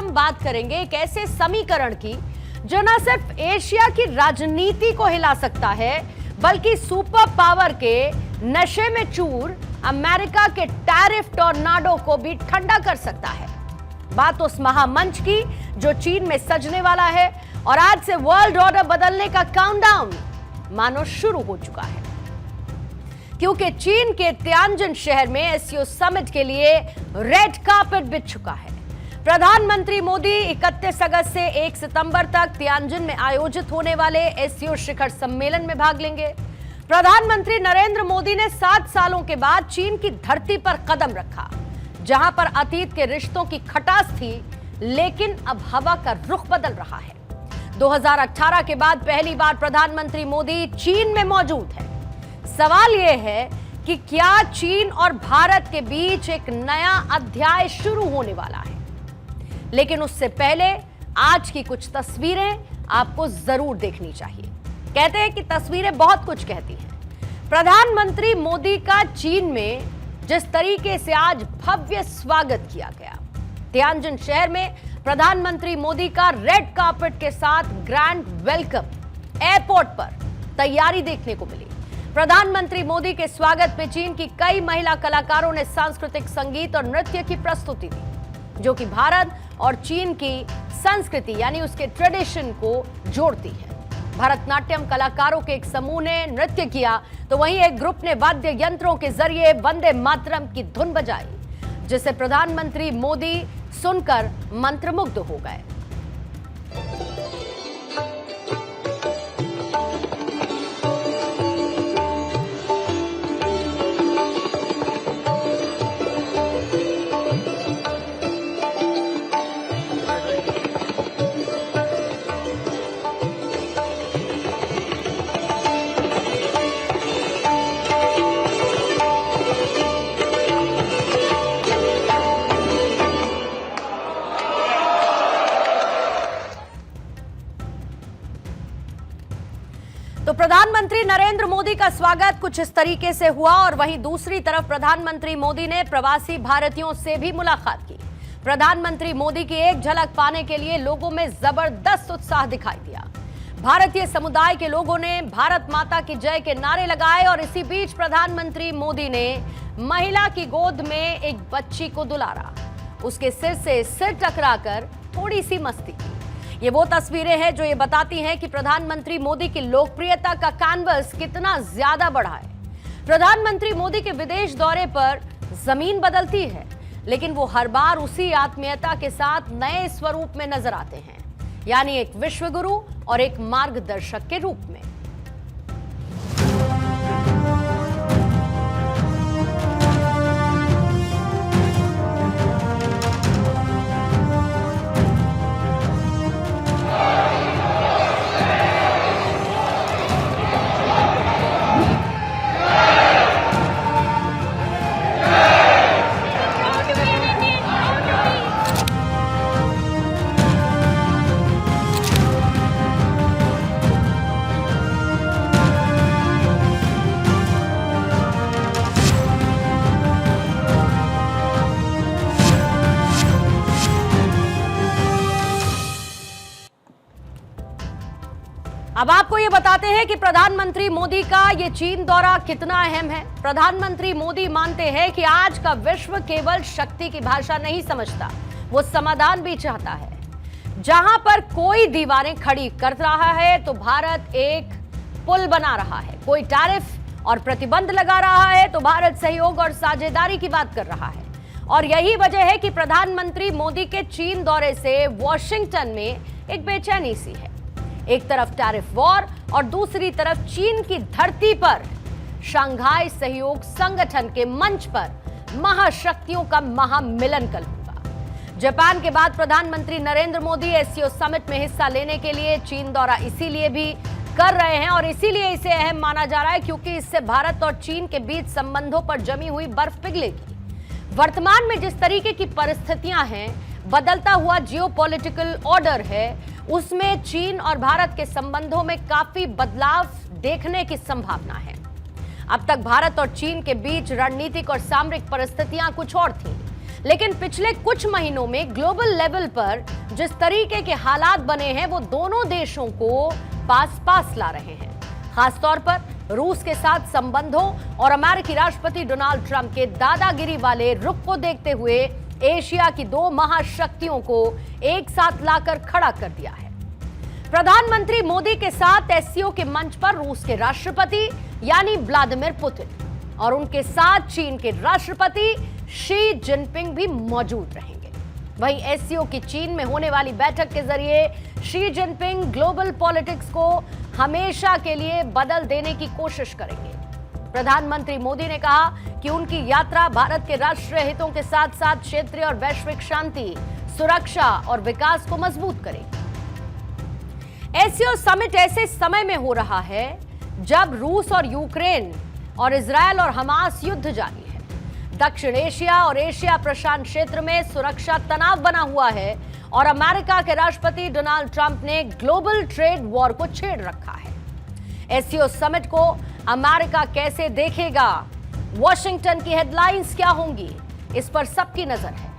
हम बात करेंगे एक ऐसे समीकरण की जो न सिर्फ एशिया की राजनीति को हिला सकता है बल्कि सुपर पावर के नशे में चूर अमेरिका के टैरिफ टॉर्नाडो को भी ठंडा कर सकता है। बात उस महामंच की जो चीन में सजने वाला है और आज से वर्ल्ड ऑर्डर बदलने का काउंटडाउन मानो शुरू हो चुका है, क्योंकि चीन के तियानजिन शहर में एससीओ समिट के लिए रेड कार्पेट बिछ चुका है। प्रधानमंत्री मोदी 31 अगस्त से 1 सितंबर तक तियानजिन में आयोजित होने वाले एससीओ शिखर सम्मेलन में भाग लेंगे। प्रधानमंत्री नरेंद्र मोदी ने 7 सालों के बाद चीन की धरती पर कदम रखा, जहां पर अतीत के रिश्तों की खटास थी, लेकिन अब हवा का रुख बदल रहा है। 2018 के बाद पहली बार प्रधानमंत्री मोदी चीन में मौजूद है। सवाल यह है कि क्या चीन और भारत के बीच एक नया अध्याय शुरू होने वाला है। लेकिन उससे पहले आज की कुछ तस्वीरें आपको जरूर देखनी चाहिए। कहते हैं कि तस्वीरें बहुत कुछ कहती हैं। प्रधानमंत्री मोदी का चीन में जिस तरीके से आज भव्य स्वागत किया गया, तियानजिन शहर में प्रधानमंत्री मोदी का रेड कार्पेट के साथ ग्रैंड वेलकम एयरपोर्ट पर तैयारी देखने को मिली। प्रधानमंत्री मोदी के स्वागत में चीन की कई महिला कलाकारों ने सांस्कृतिक संगीत और नृत्य की प्रस्तुति दी, जो कि भारत और चीन की संस्कृति यानी उसके ट्रेडिशन को जोड़ती है। भरतनाट्यम कलाकारों के एक समूह ने नृत्य किया तो वहीं एक ग्रुप ने वाद्य यंत्रों के जरिए वंदे मातरम की धुन बजाई, जिसे प्रधानमंत्री मोदी सुनकर मंत्रमुग्ध हो गए। तो प्रधानमंत्री नरेंद्र मोदी का स्वागत कुछ इस तरीके से हुआ और वहीं दूसरी तरफ प्रधानमंत्री मोदी ने प्रवासी भारतीयों से भी मुलाकात की। प्रधानमंत्री मोदी की एक झलक पाने के लिए लोगों में जबरदस्त उत्साह दिखाई दिया। भारतीय समुदाय के लोगों ने भारत माता की जय के नारे लगाए और इसी बीच प्रधानमंत्री मोदी ने महिला की गोद में एक बच्ची को दुलारा, उसके सिर से सिर टकराकर थोड़ी सी मस्ती की। ये वो तस्वीरें हैं जो ये बताती हैं कि प्रधानमंत्री मोदी की लोकप्रियता का कैनवस कितना ज्यादा बढ़ा है। प्रधानमंत्री मोदी के विदेश दौरे पर जमीन बदलती है, लेकिन वो हर बार उसी आत्मीयता के साथ नए स्वरूप में नजर आते हैं, यानी एक विश्वगुरु और एक मार्गदर्शक के रूप में। अब आपको ये बताते हैं कि प्रधानमंत्री मोदी का ये चीन दौरा कितना अहम है। प्रधानमंत्री मोदी मानते हैं कि आज का विश्व केवल शक्ति की भाषा नहीं समझता, वो समाधान भी चाहता है। जहां पर कोई दीवारें खड़ी कर रहा है तो भारत एक पुल बना रहा है, कोई टैरिफ और प्रतिबंध लगा रहा है तो भारत सहयोग और साझेदारी की बात कर रहा है। और यही वजह है कि प्रधानमंत्री मोदी के चीन दौरे से वॉशिंगटन में एक बेचैनी सी है। एक तरफ टैरिफ वॉर और दूसरी तरफ चीन की धरती पर शंघाई सहयोग संगठन के मंच पर महाशक्तियों का महामिलन कल होगा। जापान के बाद प्रधानमंत्री नरेंद्र मोदी एससीओ समिट में हिस्सा लेने के लिए चीन दौरा इसीलिए भी कर रहे हैं और इसीलिए इसे अहम माना जा रहा है क्योंकि इससे भारत और चीन के बीच संबंधों पर जमी हुई बर्फ पिघलेगी। वर्तमान में जिस तरीके की परिस्थितियां हैं, बदलता हुआ जियोपॉलिटिकल ऑर्डर है, उसमें चीन और भारत के संबंधों में काफी बदलाव देखने की संभावना है। अब तक भारत और चीन के बीच रणनीतिक और सामरिक परिस्थितियां कुछ और थीं, लेकिन पिछले कुछ महीनों में ग्लोबल लेवल पर जिस तरीके के हालात बने हैं वो दोनों देशों को पास पास ला रहे हैं। खासतौर पर रूस के साथ संबंधों और अमेरिकी राष्ट्रपति डोनाल्ड ट्रंप के दादागिरी वाले रुख को देखते हुए एशिया की दो महाशक्तियों को एक साथ लाकर खड़ा कर दिया है। प्रधानमंत्री मोदी के साथ एससीओ के मंच पर रूस के राष्ट्रपति यानी व्लादिमीर पुतिन और उनके साथ चीन के राष्ट्रपति शी जिनपिंग भी मौजूद रहेंगे। वहीं एससीओ की चीन में होने वाली बैठक के जरिए शी जिनपिंग ग्लोबल पॉलिटिक्स को हमेशा के लिए बदल देने की कोशिश करेंगे। प्रधानमंत्री मोदी ने कहा कि उनकी यात्रा भारत के राष्ट्रीय हितों के साथ साथ क्षेत्रीय और वैश्विक शांति, सुरक्षा और विकास को मजबूत करेगी। एससीओ समिट ऐसे समय में हो रहा है जब रूस और यूक्रेन और इजरायल और हमास युद्ध जारी है। दक्षिण एशिया और एशिया प्रशांत क्षेत्र में सुरक्षा तनाव बना हुआ है और अमेरिका के राष्ट्रपति डोनाल्ड ट्रंप ने ग्लोबल ट्रेड वॉर को छेड़ रखा है। एससीओ समिट को अमेरिका कैसे देखेगा, वॉशिंगटन की हेडलाइंस क्या होंगी, इस पर सबकी नजर है,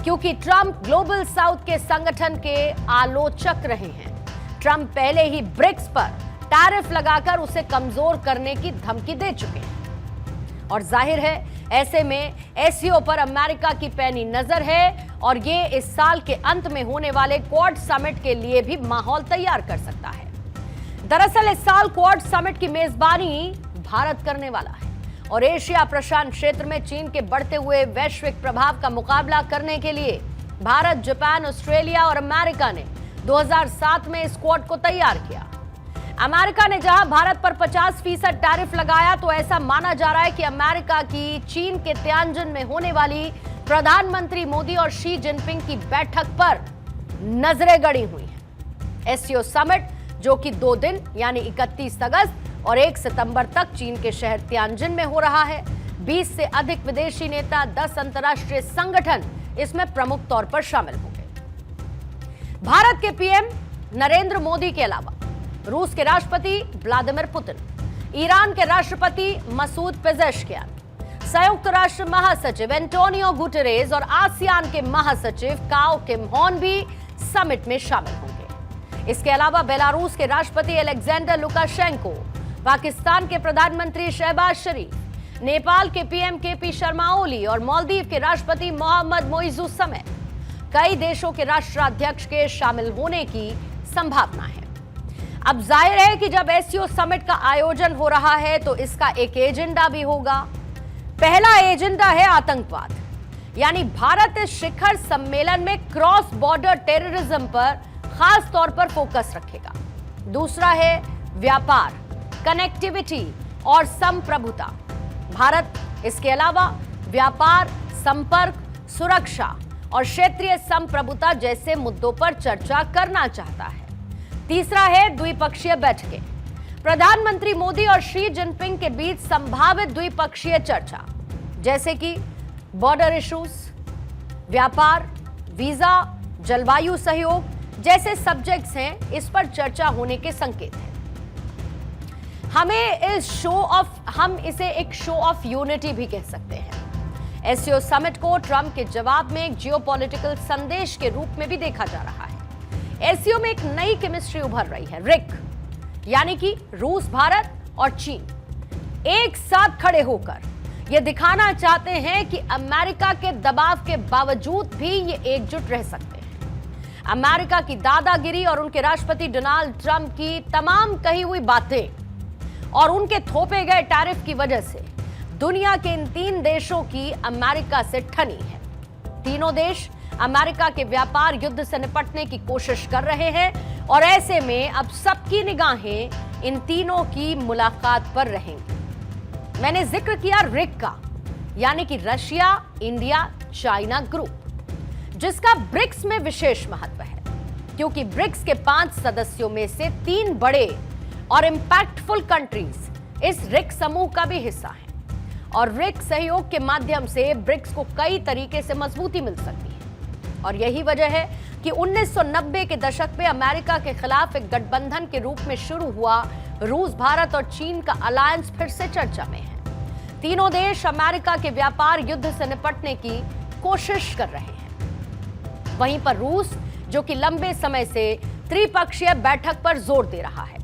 क्योंकि ट्रंप ग्लोबल साउथ के संगठन के आलोचक रहे हैं। ट्रंप पहले ही ब्रिक्स पर टैरिफ लगाकर उसे कमजोर करने की धमकी दे चुके हैं और जाहिर है ऐसे में एससीओ पर अमेरिका की पैनी नजर है और ये इस साल के अंत में होने वाले क्वाड समिट के लिए भी माहौल तैयार कर सकता है। दरअसल इस साल क्वाड समिट की मेजबानी भारत करने वाला है और एशिया प्रशांत क्षेत्र में चीन के बढ़ते हुए वैश्विक प्रभाव का मुकाबला करने के लिए भारत, जापान, ऑस्ट्रेलिया और अमेरिका ने 2007 में इस क्वाड को तैयार किया। अमेरिका ने जहां भारत पर 50% टैरिफ लगाया तो ऐसा माना जा रहा है कि अमेरिका की चीन के तियानजिन में होने वाली प्रधानमंत्री मोदी और शी जिनपिंग की बैठक पर नजरें गड़ी हुई हैं। एससीओ समिट जो कि 2 दिन यानी 31 अगस्त और 1 सितंबर तक चीन के शहर तियानजिन में हो रहा है। 20 से अधिक विदेशी नेता, 10 अंतर्राष्ट्रीय संगठन इसमें प्रमुख तौर पर शामिल होंगे। भारत के पीएम नरेंद्र मोदी के अलावा रूस के राष्ट्रपति व्लादिमीर पुतिन, ईरान के राष्ट्रपति मसूद पेजेश्कियान, संयुक्त राष्ट्र महासचिव एंटोनियो गुटेरेस और आसियान के महासचिव काओ किम होन भी समिट में शामिल होंगे। इसके अलावा बेलारूस के राष्ट्रपति अलेक्जेंडर लुकाशेंको, पाकिस्तान के प्रधानमंत्री शहबाज शरीफ, नेपाल के पीएम केपी शर्मा ओली और मालदीव के राष्ट्रपति मोहम्मद मोइजू समेत कई देशों के राष्ट्राध्यक्ष के शामिल होने की संभावना है। अब जाहिर है कि जब एससीओ समिट का आयोजन हो रहा है तो इसका एक एजेंडा भी होगा। पहला एजेंडा है आतंकवाद, यानी भारत इस शिखर सम्मेलन में क्रॉस बॉर्डर टेररिज्म पर खास तौर पर फोकस रखेगा। दूसरा है व्यापार, कनेक्टिविटी और संप्रभुता। भारत इसके अलावा व्यापार, संपर्क, सुरक्षा और क्षेत्रीय संप्रभुता जैसे मुद्दों पर चर्चा करना चाहता है। तीसरा है द्विपक्षीय बैठकें, प्रधानमंत्री मोदी और शी जिनपिंग के बीच संभावित द्विपक्षीय चर्चा जैसे कि बॉर्डर इश्यूज, व्यापार, वीजा, जलवायु सहयोग जैसे सब्जेक्ट्स हैं, इस पर चर्चा होने के संकेत हैं। हम इसे एक शो ऑफ यूनिटी भी कह सकते हैं। एससीओ समिट को ट्रंप के जवाब में एक जियोपॉलिटिकल संदेश के रूप में भी देखा जा रहा है। एससीओ में एक नई केमिस्ट्री उभर रही है। रिक यानी कि रूस, भारत और चीन एक साथ खड़े होकर यह दिखाना चाहते हैं कि अमेरिका के दबाव के बावजूद भी ये एकजुट रह सकते हैं। अमेरिका की दादागिरी और उनके राष्ट्रपति डोनाल्ड ट्रंप की तमाम कही हुई बातें और उनके थोपे गए टैरिफ की वजह से दुनिया के इन 3 देशों की अमेरिका से ठनी है। तीनों देश अमेरिका के व्यापार युद्ध से निपटने की कोशिश कर रहे हैं और ऐसे में अब सबकी निगाहें इन तीनों की मुलाकात पर रहेंगी। मैंने जिक्र किया रिक का, यानी कि रशिया, इंडिया, चाइना ग्रुप, जिसका ब्रिक्स में विशेष महत्व है क्योंकि ब्रिक्स के 5 सदस्यों में से 3 बड़े और इंपैक्टफुल कंट्रीज इस रिक समूह का भी हिस्सा है और रिक सहयोग के माध्यम से ब्रिक्स को कई तरीके से मजबूती मिल सकती है। और यही वजह है कि 1990 के दशक में अमेरिका के खिलाफ एक गठबंधन के रूप में शुरू हुआ रूस, भारत और चीन का अलायंस फिर से चर्चा में है। तीनों देश अमेरिका के व्यापार युद्ध से निपटने की कोशिश कर रहे हैं। वहीं पर रूस, जो कि लंबे समय से त्रिपक्षीय बैठक पर जोर दे रहा है।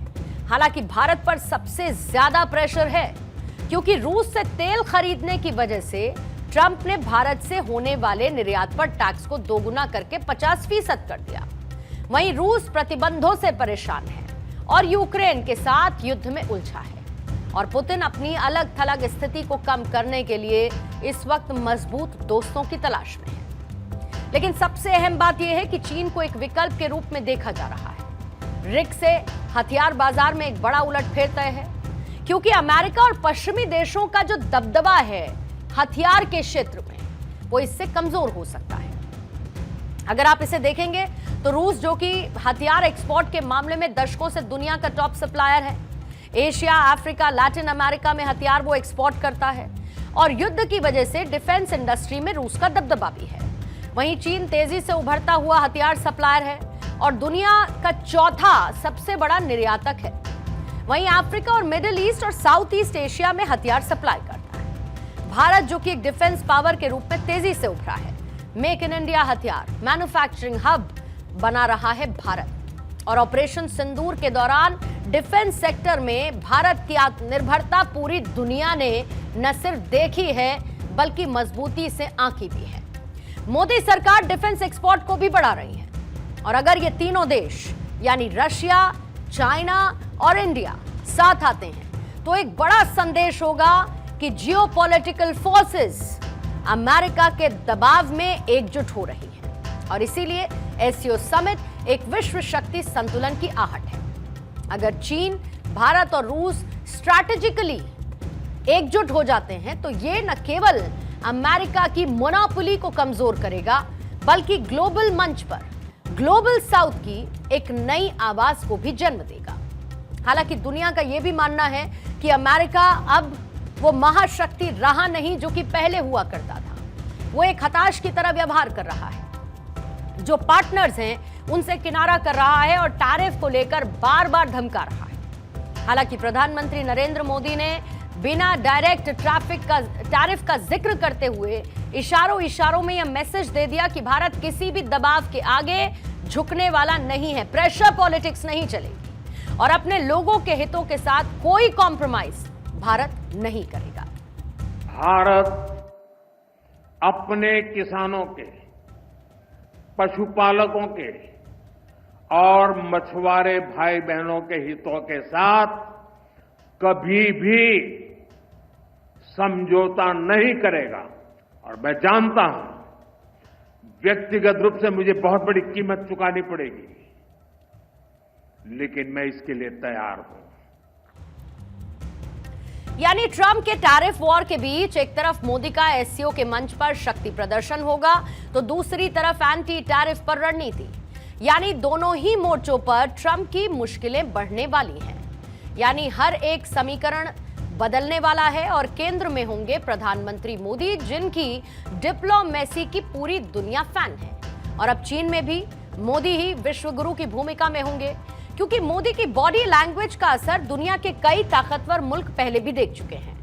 हालांकि भारत पर सबसे ज्यादा प्रेशर है, क्योंकि रूस से तेल खरीदने की वजह से ट्रंप ने भारत से होने वाले निर्यात पर टैक्स को दोगुना करके 50% कर दिया। वहीं रूस प्रतिबंधों से परेशान है और यूक्रेन के साथ युद्ध में उलझा है, और पुतिन अपनी अलग थलग स्थिति को कम करने के लिए इस वक्त मजबूत दोस्तों की तलाश में है। लेकिन सबसे अहम बात यह है कि चीन को एक विकल्प के रूप में देखा जा रहा है। रिक्स से हथियार बाजार में एक बड़ा उलटफेर तय है, क्योंकि अमेरिका और पश्चिमी देशों का जो दबदबा है हथियार के क्षेत्र में, वो इससे कमजोर हो सकता है। अगर आप इसे देखेंगे तो रूस, जो कि हथियार एक्सपोर्ट के मामले में दशकों से दुनिया का टॉप सप्लायर है, एशिया, अफ्रीका, लैटिन अमेरिका में हथियार वो एक्सपोर्ट करता है, और युद्ध की वजह से डिफेंस इंडस्ट्री में रूस का दबदबा भी है। वहीं चीन तेजी से उभरता हुआ हथियार सप्लायर है और दुनिया का चौथा सबसे बड़ा निर्यातक है। वहीं अफ्रीका और मिडिल ईस्ट और साउथ ईस्ट एशिया में हथियार सप्लाई करता है। भारत, जो कि एक डिफेंस पावर के रूप में तेजी से उभरा है, मेक इन इंडिया हथियार मैन्युफैक्चरिंग हब बना रहा है भारत, और ऑपरेशन सिंदूर के दौरान डिफेंस सेक्टर में भारत की आत्मनिर्भरता पूरी दुनिया ने न सिर्फ देखी है बल्कि मजबूती से आंकी भी है। मोदी सरकार डिफेंस एक्सपोर्ट को भी बढ़ा रही है, और अगर ये तीनों देश यानी रशिया, चाइना और इंडिया साथ आते हैं तो एक बड़ा संदेश होगा कि जियोपॉलिटिकल फोर्सेस अमेरिका के दबाव में एकजुट हो रही हैं, और इसीलिए एससीओ समिट एक विश्व शक्ति संतुलन की आहट है। अगर चीन, भारत और रूस स्ट्रैटेजिकली एकजुट हो जाते हैं तो ये न केवल अमेरिका की मोनोपोली को कमजोर करेगा, बल्कि ग्लोबल मंच पर ग्लोबल साउथ की एक नई आवाज को भी जन्म देगा। हालांकि दुनिया का यह भी मानना है कि अमेरिका अब वो महाशक्ति रहा नहीं जो कि पहले हुआ करता था। वो एक हताश की तरह व्यवहार कर रहा है, जो पार्टनर्स हैं उनसे किनारा कर रहा है और टैरिफ को लेकर बार बार धमका रहा है। हालांकि प्रधानमंत्री नरेंद्र मोदी ने बिना डायरेक्ट टैरिफ का जिक्र करते हुए इशारों में यह मैसेज दे दिया कि भारत किसी भी दबाव के आगे झुकने वाला नहीं है, प्रेशर पॉलिटिक्स नहीं चलेगी, और अपने लोगों के हितों के साथ कोई कॉम्प्रोमाइज भारत नहीं करेगा। भारत अपने किसानों के, पशुपालकों के और मछुआरे भाई बहनों के हितों के साथ कभी भी समझौता नहीं करेगा, और मैं जानता हूं व्यक्तिगत रूप से मुझे बहुत बड़ी कीमत चुकानी पड़ेगी, लेकिन मैं इसके लिए तैयार हूं। यानी ट्रंप के टैरिफ वॉर के बीच एक तरफ मोदी का एससीओ के मंच पर शक्ति प्रदर्शन होगा, तो दूसरी तरफ एंटी टैरिफ पर रणनीति। यानी दोनों ही मोर्चों पर ट्रंप की मुश्किलें बढ़ने वाली हैं। यानी हर एक समीकरण बदलने वाला है, और केंद्र में होंगे प्रधानमंत्री मोदी, जिनकी डिप्लोमेसी की पूरी दुनिया फैन है। और अब चीन में भी मोदी ही विश्वगुरु की भूमिका में होंगे, क्योंकि मोदी की बॉडी लैंग्वेज का असर दुनिया के कई ताकतवर मुल्क पहले भी देख चुके हैं।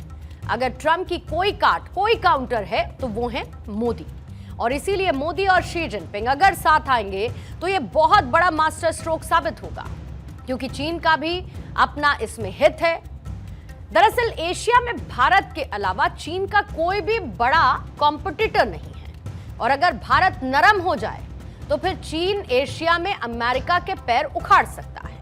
अगर ट्रंप की कोई काउंटर है तो वो है मोदी, और इसीलिए मोदी और शी जिनपिंग अगर साथ आएंगे तो ये बहुत बड़ा मास्टर स्ट्रोक साबित होगा, क्योंकि चीन का भी अपना इसमें हित है। दरअसल एशिया में भारत के अलावा चीन का कोई भी बड़ा कॉम्पिटिटर नहीं है, और अगर भारत नरम हो जाए तो फिर चीन एशिया में अमेरिका के पैर उखाड़ सकता है।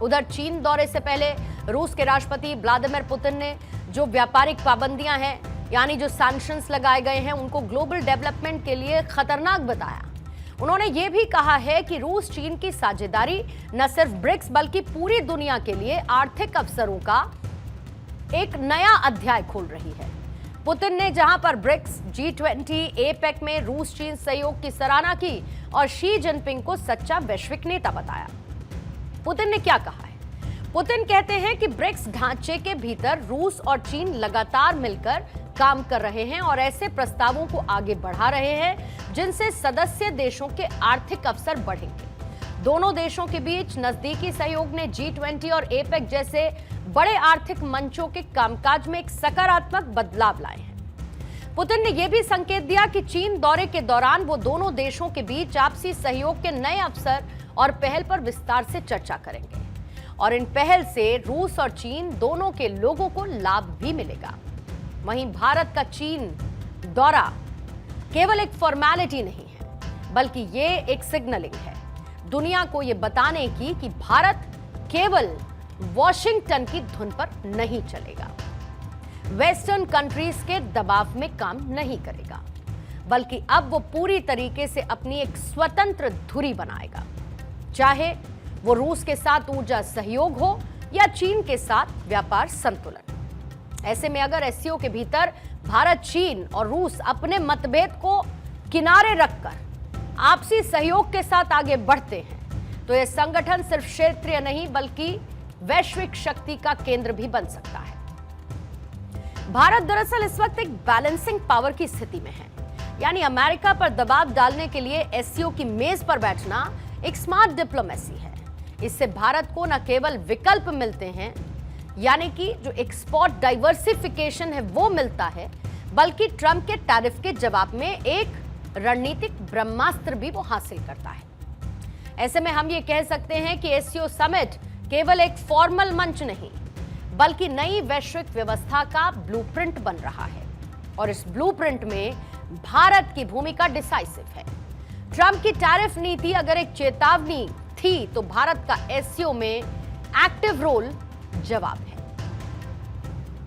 उधर चीन दौरे से पहले रूस के राष्ट्रपति व्लादिमीर पुतिन ने जो व्यापारिक पाबंदियां हैं, यानी जो सैंक्शंस लगाए गए हैं, उनको ग्लोबल डेवलपमेंट के लिए खतरनाक बताया। उन्होंने ये भी कहा है कि रूस चीन की साझेदारी न सिर्फ ब्रिक्स बल्कि पूरी दुनिया के लिए आर्थिक अवसरों का एक नया अध्याय खोल रही है। पुतिन ने जहां पर ब्रिक्स, G20, एपेक में रूस चीन सहयोग की सराहना की और शी जिनपिंग को सच्चा वैश्विक नेता बताया। पुतिन ने क्या कहा है? पुतिन कहते हैं कि ब्रिक्स ढांचे के भीतर रूस और चीन लगातार मिलकर काम कर रहे हैं और ऐसे प्रस्तावों को आगे बढ़ा रहे हैं जिनसे सदस्य देशों के आर्थिक अवसर बढ़ेंगे। दोनों देशों के बीच नजदीकी सहयोग ने G20 और एपेक जैसे बड़े आर्थिक मंचों के कामकाज में एक सकारात्मक बदलाव लाए हैं। पुतिन ने यह भी संकेत दिया कि चीन दौरे के दौरान वो दोनों देशों के बीच आपसी सहयोग के नए अवसर और पहल पर विस्तार से चर्चा करेंगे और इन पहल से रूस और चीन दोनों के लोगों को लाभ भी मिलेगा। वहीं भारत का चीन दौरा केवल एक फॉर्मेलिटी नहीं है, बल्कि ये एक सिग्नलिंग है दुनिया को ये बताने की कि भारत केवल वॉशिंगटन की धुन पर नहीं चलेगा, वेस्टर्न कंट्रीज के दबाव में काम नहीं करेगा, बल्कि अब वो पूरी तरीके से अपनी एक स्वतंत्र धुरी बनाएगा, चाहे वो रूस के साथ ऊर्जा सहयोग हो या चीन के साथ व्यापार संतुलन। ऐसे में अगर एससीओ के भीतर भारत, चीन और रूस अपने मतभेद को किनारे रखकर आपसी सहयोग के साथ आगे बढ़ते हैं तो यह संगठन सिर्फ क्षेत्रीय नहीं बल्कि वैश्विक शक्ति का केंद्र भी बन सकता है। भारत दरअसल इस वक्त एक बैलेंसिंग पावर की स्थिति में है, यानी अमेरिका पर दबाव डालने के लिए एससीओ की मेज पर बैठना एक स्मार्ट डिप्लोमेसी है। इससे भारत को न केवल विकल्प मिलते हैं, यानी कि जो एक्सपोर्ट डाइवर्सिफिकेशन है वो मिलता है, बल्कि ट्रंप के टैरिफ के जवाब में एक रणनीतिक ब्रह्मास्त्र भी वो हासिल करता है। ऐसे में हम ये कह सकते हैं कि एससीओ समिट केवल एक फॉर्मल मंच नहीं बल्कि नई वैश्विक व्यवस्था का ब्लूप्रिंट बन रहा है और इस ब्लूप्रिंट में भारत की भूमिका डिसाइसिव है। ट्रंप की टैरिफ नीति अगर एक चेतावनी थी तो भारत का एससीओ में एक्टिव रोल जवाब है।